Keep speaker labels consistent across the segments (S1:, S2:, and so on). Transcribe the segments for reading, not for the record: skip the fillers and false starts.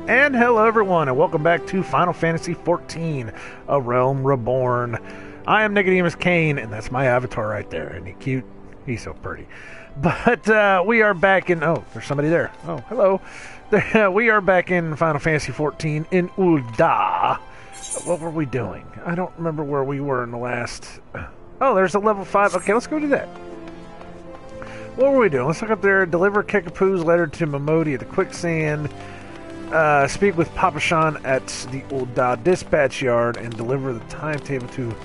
S1: And hello everyone, and welcome back to Final Fantasy XIV, A Realm Reborn. I am nicodemoscain, and that's my avatar right there. Isn't he cute? He's so pretty. But we are back in... Oh, there's somebody there. Oh, hello. We are back in Final Fantasy XIV in Ul'dah. What were we doing? I don't remember where we were in the last... Oh, there's a level 5. Okay, let's go do that. What were we doing? Let's look up there. Deliver Kekapoo's letter to Momodi at the quicksand. Speak with Papashan at the Ul'dah dispatch yard and deliver the timetable to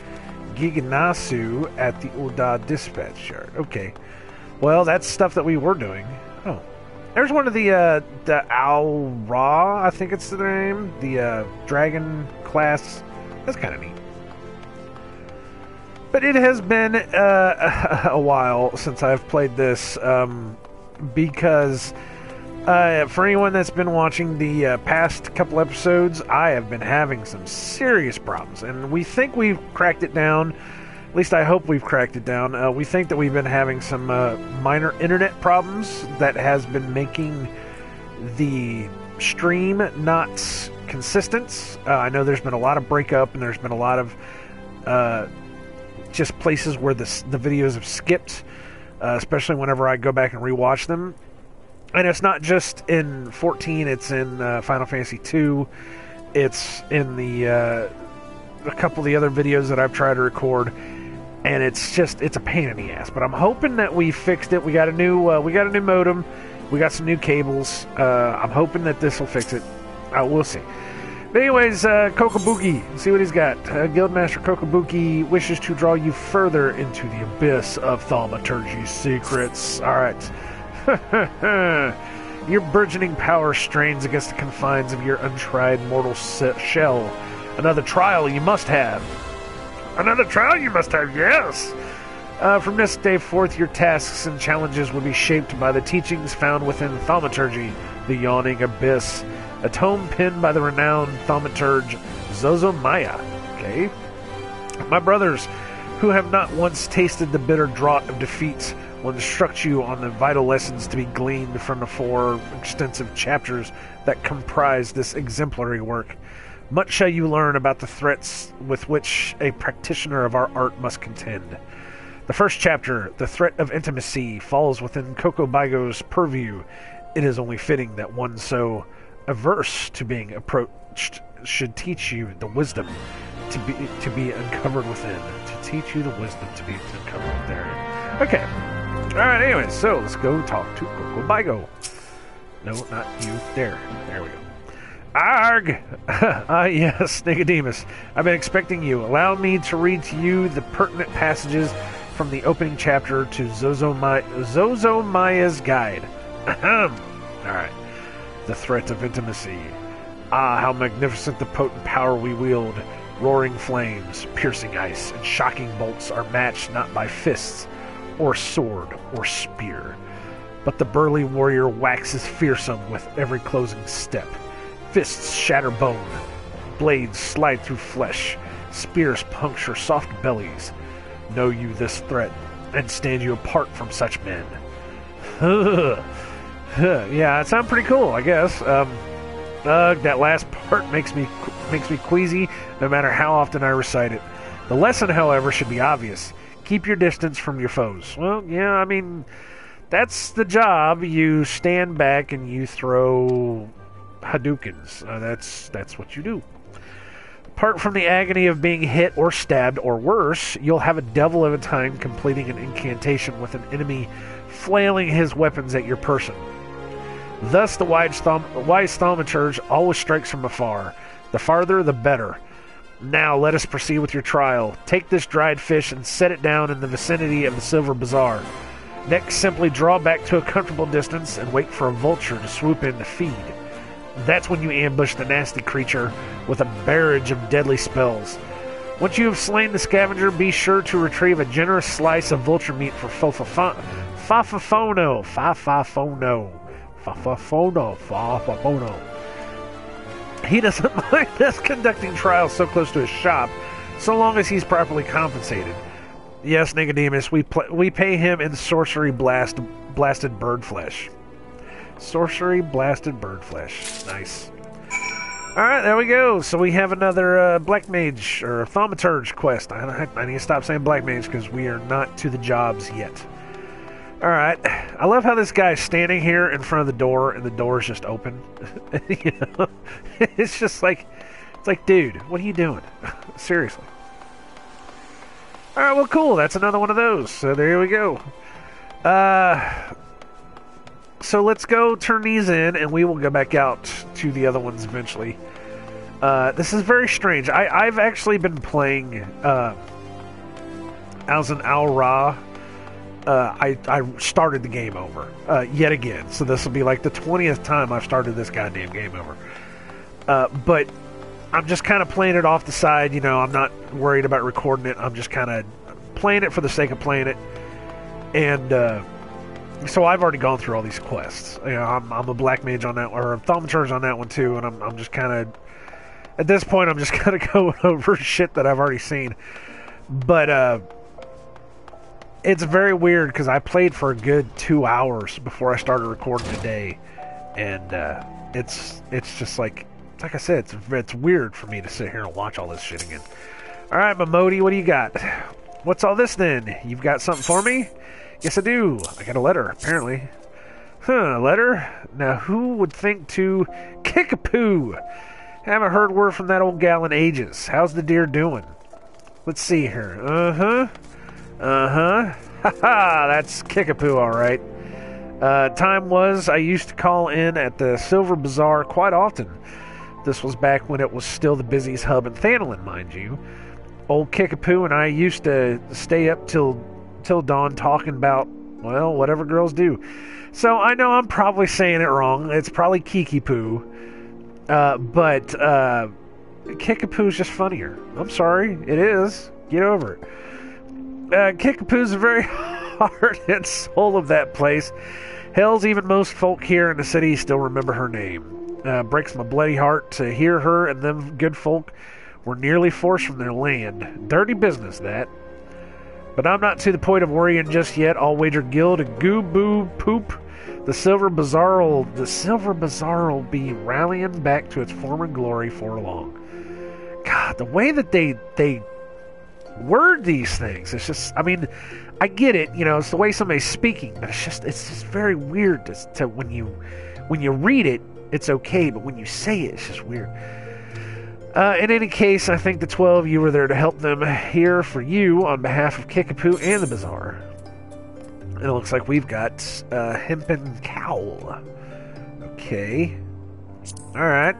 S1: Giganasu at the Ul'dah dispatch yard. Okay. Well, that's stuff that we were doing. Oh. There's one of the Al-Ra, I think it's the name. The dragon class. That's kind of neat. But it has been a while since I've played this because... for anyone that's been watching the past couple episodes, I have been having some serious problems, and we think we've cracked it down. At least I hope we've cracked it down. We think that we've been having some minor internet problems that has been making the stream not consistent. I know there's been a lot of breakup, and there's been a lot of just places where the videos have skipped, especially whenever I go back and rewatch them. And it's not just in 14, it's in Final Fantasy 2. It's in the a couple of the other videos that I've tried to record. And it's a pain in the ass. But I'm hoping that we fixed it. We got a new modem. We got some new cables. I'm hoping that this will fix it. We'll see. But anyways, Kokobuki, see what he's got. Guildmaster Kokobuki wishes to draw you further into the abyss of thaumaturgy's secrets. Alright. Your burgeoning power strains against the confines of your untried mortal shell. Another trial you must have. Another trial you must have, yes! From this day forth, your tasks and challenges will be shaped by the teachings found within thaumaturgy, the yawning abyss, a tome penned by the renowned thaumaturge Zozomaya. Okay? My brothers, who have not once tasted the bitter draught of defeat, will instruct you on the vital lessons to be gleaned from the 4 extensive chapters that comprise this exemplary work. Much shall you learn about the threats with which a practitioner of our art must contend. The first chapter, The Threat of Intimacy, falls within Kokobaigo's purview. It is only fitting that one so averse to being approached should teach you the wisdom to be uncovered within. To teach you the wisdom to be uncovered within. Okay. Alright, anyway, so let's go talk to Kokobaigo. No, not you. There we go. Arg! Yes, Nicodemus. I've been expecting you. Allow me to read to you the pertinent passages from the opening chapter to Zozomaya's Guide. Alright. The Threat of Intimacy. Ah, how magnificent the potent power we wield. Roaring flames, piercing ice, and shocking bolts are matched not by fists, or sword, or spear. But the burly warrior waxes fearsome with every closing step. Fists shatter bone, blades slide through flesh, spears puncture soft bellies. Know you this threat, and stand you apart from such men. Yeah, it sounds pretty cool, I guess. That last part makes me queasy, no matter how often I recite it. The lesson, however, should be obvious. Keep your distance from your foes. Well, yeah, I mean, that's the job. You stand back and you throw Hadoukens. That's what you do. Apart from the agony of being hit or stabbed or worse, you'll have a devil of a time completing an incantation with an enemy flailing his weapons at your person. Thus, the wise thaumaturge always strikes from afar. The farther, the better. Now, let us proceed with your trial. Take this dried fish and set it down in the vicinity of the Silver Bazaar. Next, simply draw back to a comfortable distance and wait for a vulture to swoop in to feed. That's when you ambush the nasty creature with a barrage of deadly spells. Once you have slain the scavenger, be sure to retrieve a generous slice of vulture meat for Fafafono. He doesn't mind us conducting trials so close to his shop, so long as he's properly compensated. Yes, Nicodemus, we pay him in sorcery blasted bird flesh. Sorcery blasted bird flesh. Nice. Alright, there we go. So we have another Black Mage, or Thaumaturge quest. I need to stop saying Black Mage because we are not to the jobs yet. Alright. I love how this guy's standing here in front of the door, and the door is just open. You know? It's just like, it's like, dude, what are you doing? Seriously. Alright, well, cool. That's another one of those. So there we go. So let's go turn these in, and we will go back out to the other ones eventually. This is very strange. I've actually been playing as an Al Ra. I started the game over yet again. So this will be like the 20th time I've started this goddamn game over. But I'm just kind of playing it off the side. You know, I'm not worried about recording it. I'm just kind of playing it for the sake of playing it. And so I've already gone through all these quests. You know, I'm a Black Mage on that, or a Thaumaturge on that one too, and I'm just kind of, at this point, I'm just kind of going over shit that I've already seen. But it's very weird because I played for a good 2 hours before I started recording today, and it's just like I said, it's weird for me to sit here and watch all this shit again. All right, Mamodi, what do you got? What's all this then? You've got something for me? Yes, I do. I got a letter, apparently. Huh, a letter? Now, who would think to Kickapoo? Haven't heard word from that old gal in ages. How's the deer doing? Let's see here. Uh-huh. Ha-ha, that's Kickapoo, all right. Time was I used to call in at the Silver Bazaar quite often. This was back when it was still the busiest hub in Thanolin, mind you. Old Kickapoo and I used to stay up till dawn talking about, well, whatever girls do. So I know I'm probably saying it wrong. It's probably Kiki-poo. But Kickapoo's just funnier. I'm sorry. It is. Get over it. Kickapoo's the very heart and soul of that place. Hell's even most folk here in the city still remember her name. Breaks my bloody heart to hear her and them good folk were nearly forced from their land. Dirty business, that. But I'm not to the point of worrying just yet. I'll wager Guild a goo-boo poop. The Silver Bazaar will be rallying back to its former glory for long. God, the way that they word these things, it's just, I mean, I get it, you know, it's the way somebody's speaking, but it's just very weird to when you read it, it's okay, but when you say it, it's just weird. In any case, I think the 12 you were there to help them here for you on behalf of Kickapoo and the Bazaar. And it looks like we've got Hempen Cowl. Okay. Alright.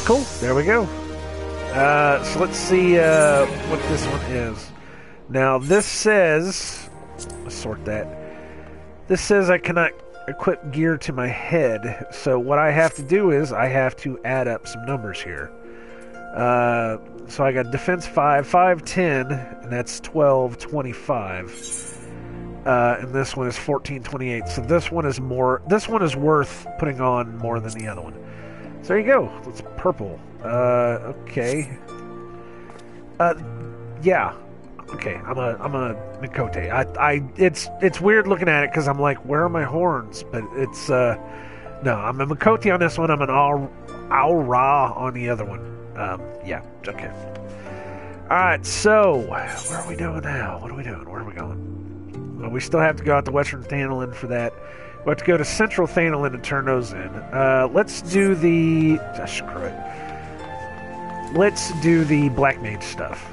S1: Cool. There we go. So let's see what this one is. Now, this says... Let's sort that. This says I cannot equip gear to my head. So what I have to do is I have to add up some numbers here. So I got defense 5, 5, 10, and that's 12, 25. And this one is 14, 28. So this one is more. This one is worth putting on more than the other one. So there you go. It's purple. Okay. Yeah. Okay. I'm a Mikote. It's weird looking at it because I'm like, where are my horns? But it's no. I'm a Mikote on this one. I'm an Al Ra on the other one. Yeah. Okay. All right. So where are we doing now? What are we doing? Where are we going? Well, we still have to go out to Western Thanolin for that. We have to go to Central Thanolin and turn those in. Let's do the... screw it. Let's do the Black Mage stuff.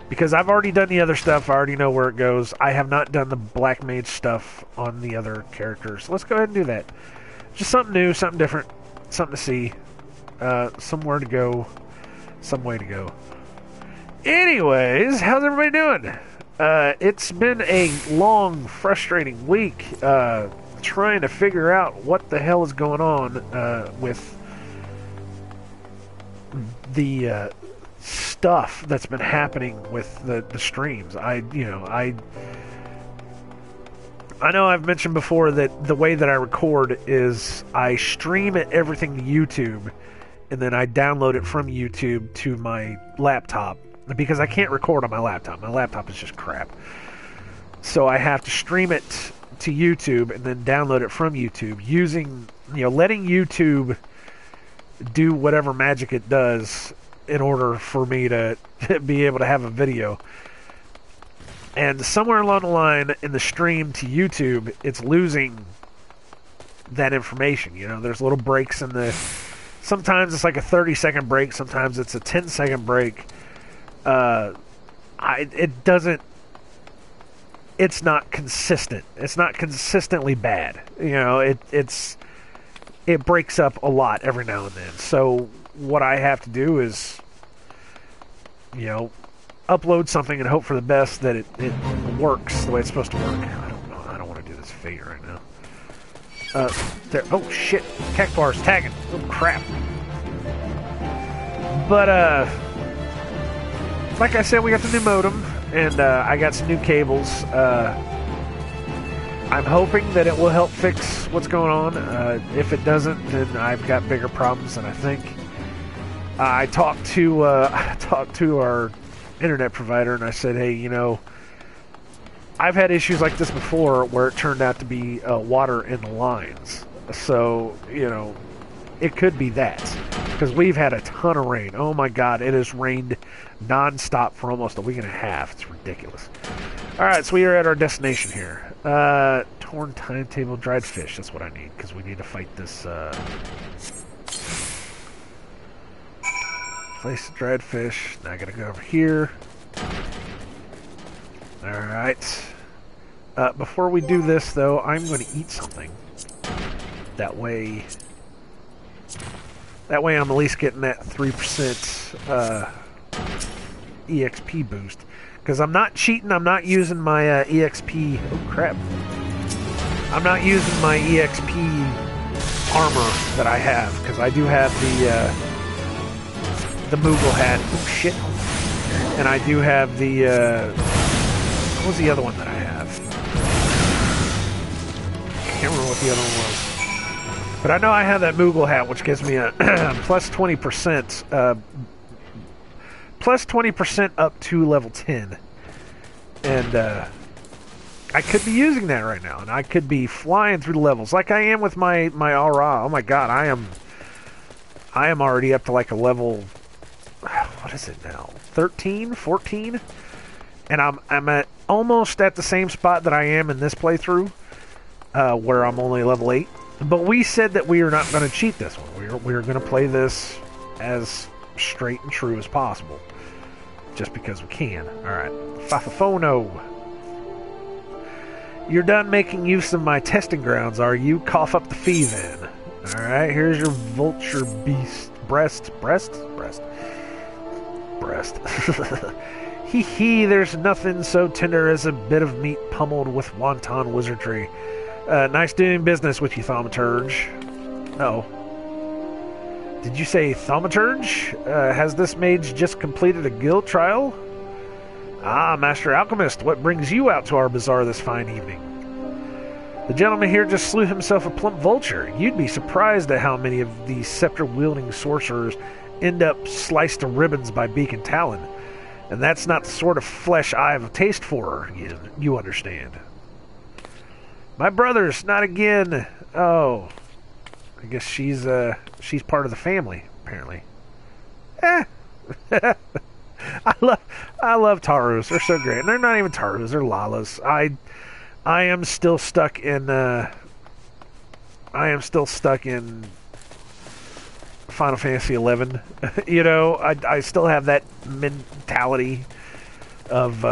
S1: Because I've already done the other stuff. I already know where it goes. I have not done the Black Mage stuff on the other characters. Let's go ahead and do that. Just something new, something different, something to see. Somewhere to go. Some way to go. Anyways, how's everybody doing? It's been a long, frustrating week trying to figure out what the hell is going on with the stuff that's been happening with the streams. I know I've mentioned before that the way that I record is I stream everything to YouTube, and then I download it from YouTube to my laptop. Because I can't record on my laptop. My laptop is just crap. So I have to stream it to YouTube and then download it from YouTube using, letting YouTube do whatever magic it does in order for me to be able to have a video. And somewhere along the line in the stream to YouTube, it's losing that information. You know, there's little breaks in the... Sometimes it's like a 30-second break. Sometimes it's a 10-second break. It doesn't... It's not consistent. It's not consistently bad. You know, it breaks up a lot every now and then. So what I have to do is, you know, upload something and hope for the best that it works the way it's supposed to work. I don't know. I don't want to do this figure right now. There. Oh shit! Kekbar's tagging. Oh crap! But like I said, we got the new modem, and I got some new cables. I'm hoping that it will help fix what's going on. If it doesn't, then I've got bigger problems than I think. I talked to our internet provider, and I said, hey, you know, I've had issues like this before where it turned out to be water in the lines. So, you know, it could be that. Because we've had a ton of rain. Oh my god, it has rained non-stop for almost a week and a half. It's ridiculous. Alright, so we are at our destination here. Torn timetable, dried fish. That's what I need, because we need to fight this... Place the dried fish. Now I gotta go over here. Alright. Before we do this, though, I'm going to eat something. That way I'm at least getting that 3% EXP boost. Because I'm not cheating, I'm not using my EXP... Oh, crap. I'm not using my EXP armor that I have, because I do have the Moogle hat. Oh, shit. And I do have the... what was the other one that I have? I can't remember what the other one was. But I know I have that Moogle hat, which gives me a plus 20%. Plus 20% up to level 10. And I could be using that right now. And I could be flying through the levels like I am with my aura. Oh my god, I am already up to like a level... What is it now? 13? 14? And I'm at almost at the same spot that I am in this playthrough, where I'm only level 8. But we said that we are not going to cheat this one. We're going to play this as straight and true as possible. Just because we can. Alright. Fafafono. You're done making use of my testing grounds, are you? Cough up the fee then. Alright, here's your vulture beast. Breast. Hee hee, there's nothing so tender as a bit of meat pummeled with wanton wizardry. Nice doing business with you, Thaumaturge. Uh-oh. Did you say Thaumaturge? Has this mage just completed a guild trial? Ah, Master Alchemist, what brings you out to our bazaar this fine evening? The gentleman here just slew himself a plump vulture. You'd be surprised at how many of these scepter-wielding sorcerers end up sliced to ribbons by beak and talon. And that's not the sort of flesh I have a taste for, you understand. My brother's not again. Oh. I guess she's part of the family, apparently. I love Tarus. They're so great. And they're not even Tarus, they're Lalas. I am still stuck in Final Fantasy XI. You know, I still have that mentality of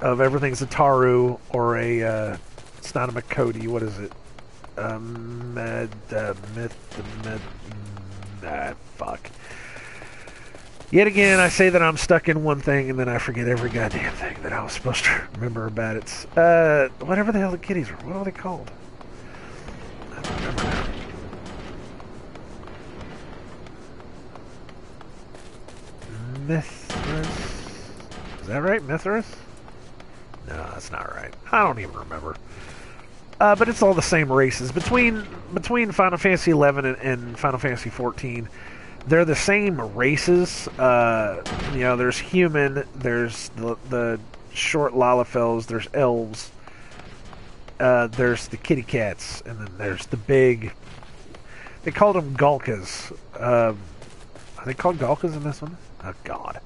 S1: everything's a Taru or a it's not a Makodi. What is it? Fuck. Yet again, I say that I'm stuck in one thing, and then I forget every goddamn thing that I was supposed to remember about it. Whatever the hell the kitties were. What are they called? I don't remember now. Mithras? Is that right? Mithras? No, that's not right. I don't even remember. But it's all the same races. Between Final Fantasy XI and Final Fantasy XIV, they're the same races. You know, there's human, there's the short Lalafels, there's elves, there's the kitty cats, and then there's the big They called them Galkas. Are they called Galkas in this one? Oh, God.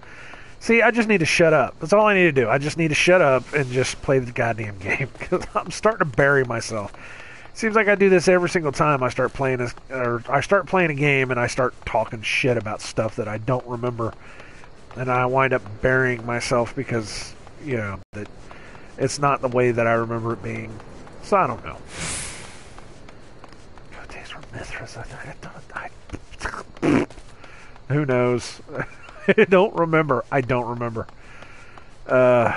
S1: See, I just need to shut up. That's all I need to do. I just need to shut up and just play the goddamn game, because I'm starting to bury myself. Seems like I do this every single time I start playing this, or I start playing a game and I start talking shit about stuff that I don't remember, and I wind up burying myself because, you know, that it's not the way that I remember it being. So I don't know. God, days were Mithras. Who knows? I don't remember. I don't remember. And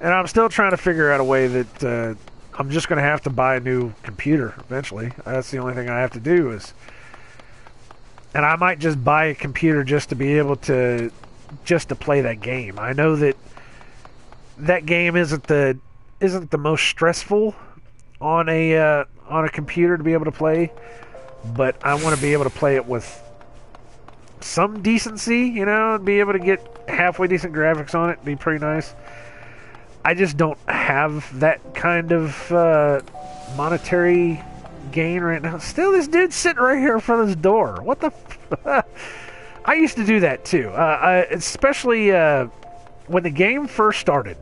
S1: I'm still trying to figure out a way that I'm just going to have to buy a new computer eventually. That's the only thing I have to do is... And I might just buy a computer just to be able to... just to play that game. I know that that game isn't the most stressful on a computer to be able to play, but I want to be able to play it with some decency, you know, and be able to get halfway decent graphics on it. It'd be pretty nice. I just don't have that kind of monetary gain right now. Still, this dude's sitting right here in front of his door. What the I used to do that too, especially when the game first started.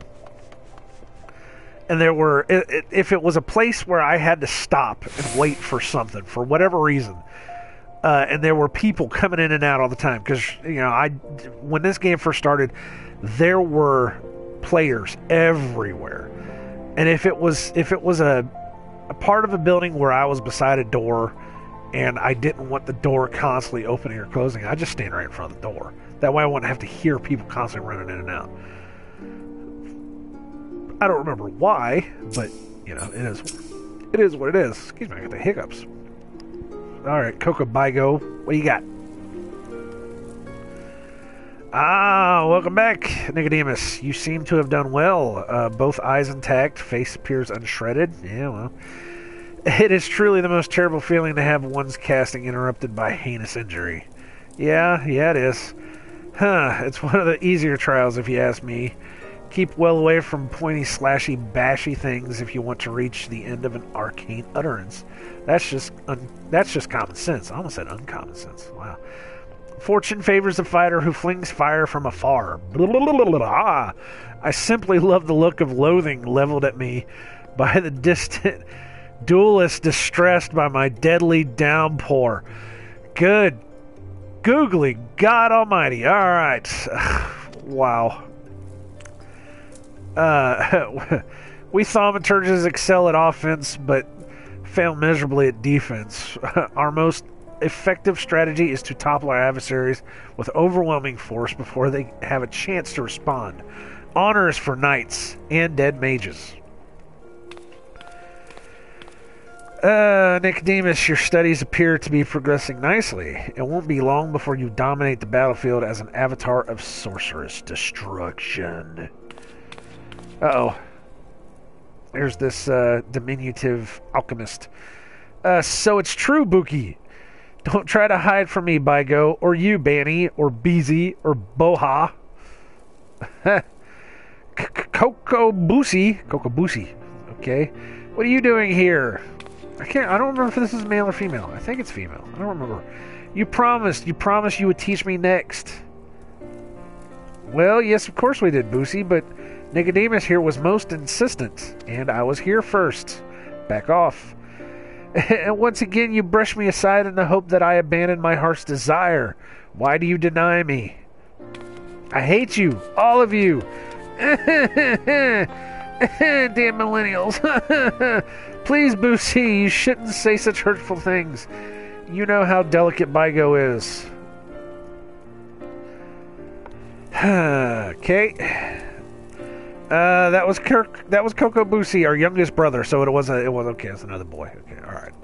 S1: And there were, if it was a place where I had to stop and wait for something, for whatever reason, and there were people coming in and out all the time, because, you know, when this game first started, there were players everywhere. And if it was a part of a building where I was beside a door, and I didn't want the door constantly opening or closing, I just stand right in front of the door. That way I wouldn't have to hear people constantly running in and out. I don't remember why, but, you know, it is what it is. Excuse me, I got the hiccups. Alright, Coco Bigo, what do you got? Welcome back, Nicodemus. You seem to have done well. Both eyes intact, face appears unshredded. Yeah, well. It is truly the most terrible feeling to have one's casting interrupted by heinous injury. Yeah, it is. It's one of the easier trials, if you ask me. Keep well away from pointy, slashy, bashy things if you want to reach the end of an arcane utterance. That's just common sense. I almost said uncommon sense. Wow. Fortune favors the fighter who flings fire from afar. I simply love the look of loathing leveled at me by the distant duelist distressed by my deadly downpour. Good. Googly God Almighty. All right. Wow. We thaumaturges excel at offense, but fail miserably at defense. Our most effective strategy is to topple our adversaries with overwhelming force before they have a chance to respond. Honors for knights and dead mages. Nicodemus, your studies appear to be progressing nicely. It won't be long before you dominate the battlefield as an avatar of sorcerous destruction. Uh-oh. There's this diminutive alchemist. So it's true, Buki. Don't try to hide from me, Bigo, or you, Banny, or Beezy, or Boha. Coco Boosie. Okay. What are you doing here? I don't remember if this is male or female. I think it's female. I don't remember. You promised you would teach me next. Well, yes, of course we did, Boosie, but Nicodemus here was most insistent, and I was here first. Back off. And once again, you brush me aside in the hope that I abandon my heart's desire. Why do you deny me? I hate you, all of you. Damn millennials. Please, Boosie, you shouldn't say such hurtful things. You know how delicate Bigo is. Okay. That was Coco Boosie, our youngest brother, so it was okay, it's another boy. Okay, alright.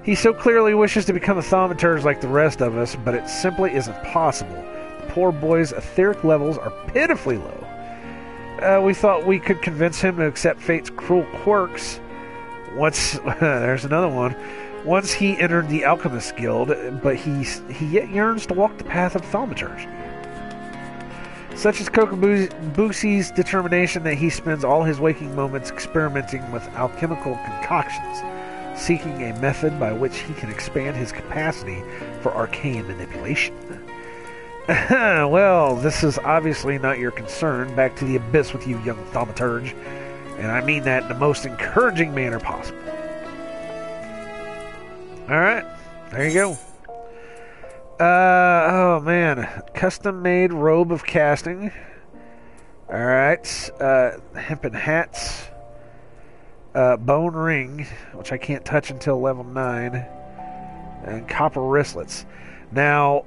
S1: He so clearly wishes to become a thaumaturge like the rest of us, but it simply isn't possible. The poor boy's etheric levels are pitifully low. We thought we could convince him to accept fate's cruel quirks. There's another one. Once he entered the Alchemist Guild, but he yet yearns to walk the path of thaumaturgy. Such is Coco Boosie's determination that he spends all his waking moments experimenting with alchemical concoctions. seeking a method by which he can expand his capacity for arcane manipulation. Well, this is obviously not your concern. Back to the abyss with you, young thaumaturge. And I mean that in the most encouraging manner possible. Alright, there you go. Oh man. Custom-made robe of casting. Alright. Hempen hats. Bone ring, which I can't touch until level 9. And copper wristlets. Now,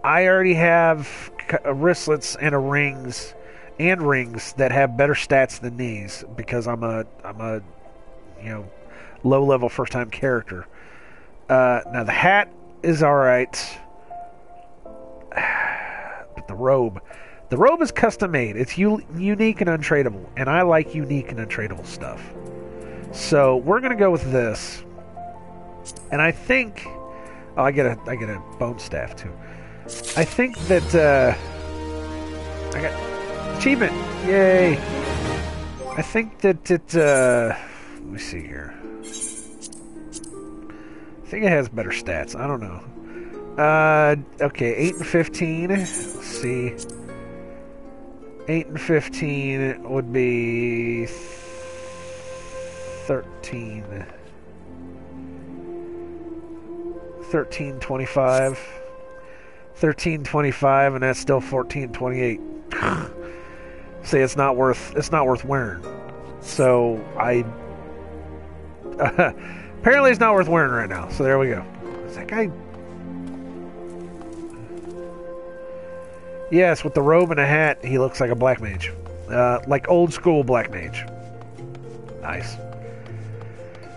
S1: I already have wristlets and rings that have better stats than these because I'm a low level first time character. Now the hat is all right, but the robe is custom made. It's unique and untradeable, and I like unique and untradeable stuff. So we're gonna go with this, and I think I get a bone staff too. I think that I got achievement. Yay! I think that it. Let me see here. I think it has better stats. I don't know. Okay, 8 and 15. Let's see. 8 and 15 would be 13. 1325. 1325, and that's still 1428. See, it's not worth wearing. So apparently it's not worth wearing right now. So there we go. Is that guy? Yes, with the robe and a hat, he looks like a black mage, like old school black mage. Nice.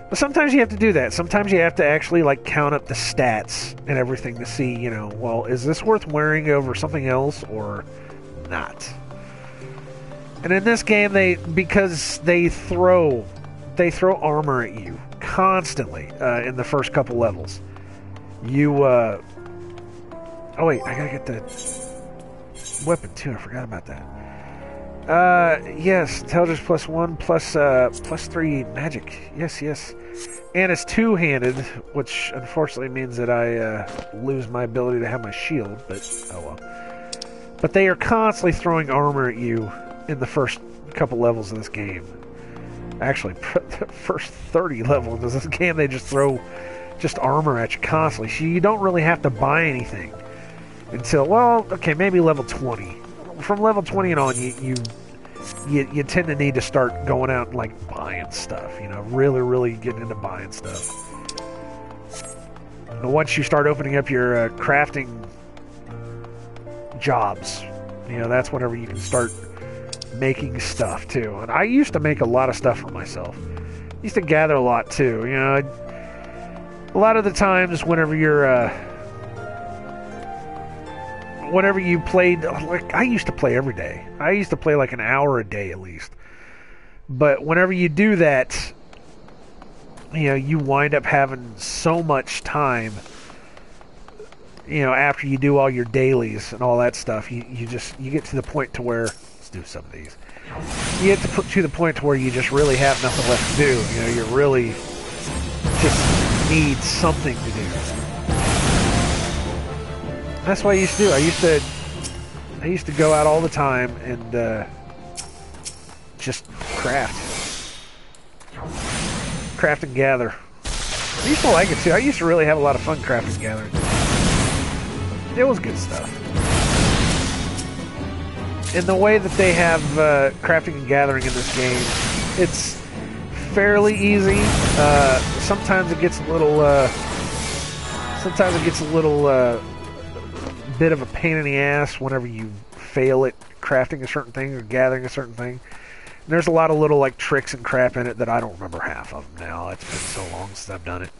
S1: But sometimes you have to do that. Sometimes you have to actually count up the stats and everything to see, well, is this worth wearing over something else or not? And in this game, because they throw armor at you constantly in the first couple levels. Oh wait, I gotta get the weapon too. I forgot about that. Yes, intelligence +1 plus 3 magic. Yes. And it's two-handed, which unfortunately means that I lose my ability to have my shield, but oh well. But they are constantly throwing armor at you in the first couple levels of this game. Actually, the first 30 levels of this game, they just throw armor at you constantly. So you don't really have to buy anything until, well, okay, maybe level 20. From level 20 and on, you tend to need to start going out and buying stuff, really getting into buying stuff. And once you start opening up your crafting jobs, that's whenever you can start making stuff too. And I used to make a lot of stuff for myself. I used to gather a lot too. A lot of the times whenever you played, I used to play every day. I used to play an hour a day at least. But whenever you do that, you wind up having so much time, after you do all your dailies and all that stuff, you get to the point to where, let's do some of these. You get to the point to where you just really have nothing left to do. You really just need something to do. That's what I used to do. I used to go out all the time and just craft and gather. I used to like it too. I used to really have a lot of fun crafting and gathering. It was good stuff. In the way that they have crafting and gathering in this game, it's fairly easy. Sometimes it gets a little. Bit of a pain in the ass whenever you fail at crafting a certain thing or gathering a certain thing. And there's a lot of little tricks and crap in it that I don't remember half of them now. It's been so long since I've done it.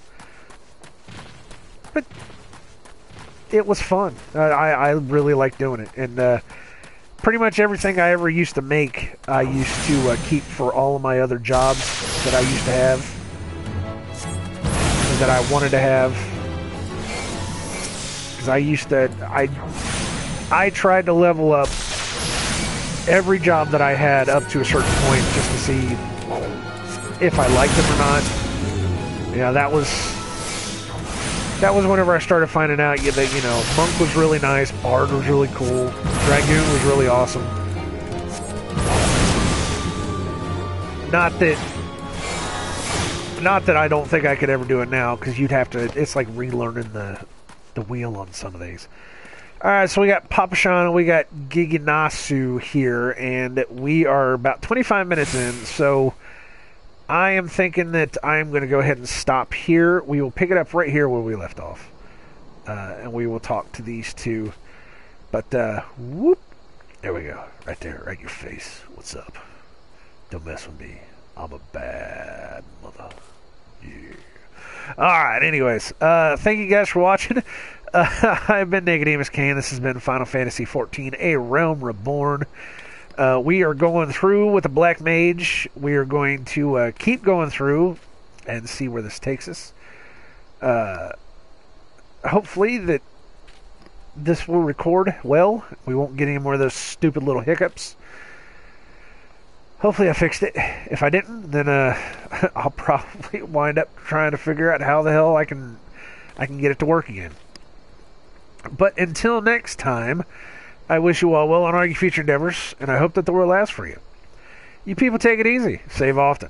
S1: But it was fun. I really like doing it. And pretty much everything I ever used to make, I used to keep for all of my other jobs that I used to have. And that I wanted to have. I tried to level up every job that I had up to a certain point just to see if I liked them or not. Yeah, that was whenever I started finding out that, you know, Monk was really nice, Bard was really cool, Dragoon was really awesome. Not that I don't think I could ever do it now, because you'd have to, it's like relearning the wheel on some of these. Alright, so we got Papashan and we got Giginasu here, and we are about 25 minutes in, so I am thinking that I am going to go ahead and stop here. We will pick it up right here where we left off. And we will talk to these two. But, whoop. There we go. Right there. Right in your face. What's up? Don't mess with me. I'm a bad mother. Yeah. Alright, anyways. Thank you guys for watching. I've been nicodemoscain. This has been Final Fantasy XIV, A Realm Reborn. We are going through with the Black Mage. We are going to keep going through and see where this takes us. Hopefully that this will record well. We won't get any more of those stupid little hiccups. Hopefully I fixed it. If I didn't, then I'll probably wind up trying to figure out how the hell I can get it to work again. But until next time, I wish you all well on all your future endeavors, and I hope that the world lasts for you. You people take it easy. Save often.